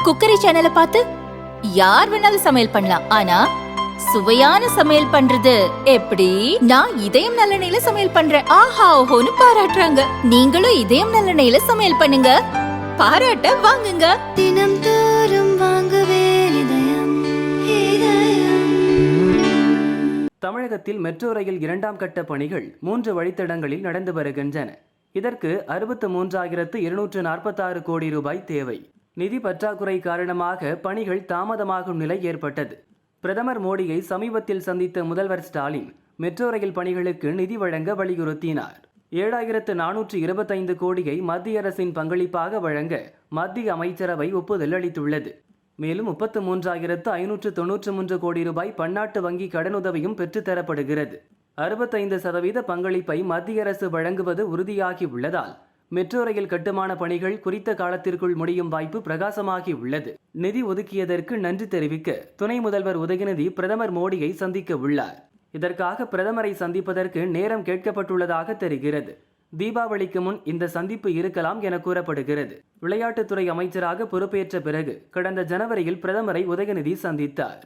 Cookery சேனலை பார்த்து யார் வேணாலும் சமையல் பண்ணலாம். ஆனா சுவையான சமையல் பண்றது எப்படி? நான் இதயம் நல்லெண்ணெயில சமையல் பண்றேன். ஆஹா ஓஹோன்னு பாராட்டுறாங்க. நீங்களும் இதயம் நல்லெண்ணெயில சமையல் பண்ணுங்க, பாராட்ட வாங்குங்க. தினம் தோறும் வாங்குவே இதயம் இதயம். தமிழகத்தில் மெட்ரோ ரயில் 2ஆம் கட்ட பணிகள் 3 வழித்தடங்களில் நடந்து வருகின்றன. இதற்கு 63,246 கோடி ரூபாய் தேவை. நிதி பற்றாக்குறை காரணமாக பணிகள் தாமதமாகும் நிலை ஏற்பட்டது. பிரதமர் மோடியை சமீபத்தில் சந்தித்த முதல்வர் ஸ்டாலின் மெட்ரோ ரயில் பணிகளுக்கு நிதி வழங்க வலியுறுத்தினார். 7,425 கோடியை மத்திய அரசின் பங்களிப்பாக வழங்க மத்திய அமைச்சரவை ஒப்புதல் அளித்துள்ளது. மேலும் 33,593 கோடி ரூபாய் பன்னாட்டு வங்கி கடனுதவியும் பெற்றுத்தரப்படுகிறது. 65% பங்களிப்பை மத்திய அரசு வழங்குவது உறுதியாகி உள்ளதால் மெட்ரோ ரயில் கட்டுமான பணிகள் குறித்த காலத்திற்குள் முடியும் வாய்ப்பு பிரகாசமாகி உள்ளது. நிதி ஒதுக்கியதற்கு நன்றி தெரிவிக்க துணை முதல்வர் உதயநிதி பிரதமர் மோடியை சந்திக்க உள்ளார். இதற்காக பிரதமரை சந்திப்பதற்கு நேரம் கேட்கப்பட்டுள்ளதாக தெரிகிறது. தீபாவளிக்கு முன் இந்த சந்திப்பு இருக்கலாம் என கூறப்படுகிறது. விளையாட்டுத்துறை அமைச்சராக பொறுப்பேற்ற பிறகு கடந்த ஜனவரியில் பிரதமரை உதயநிதி சந்தித்தார்.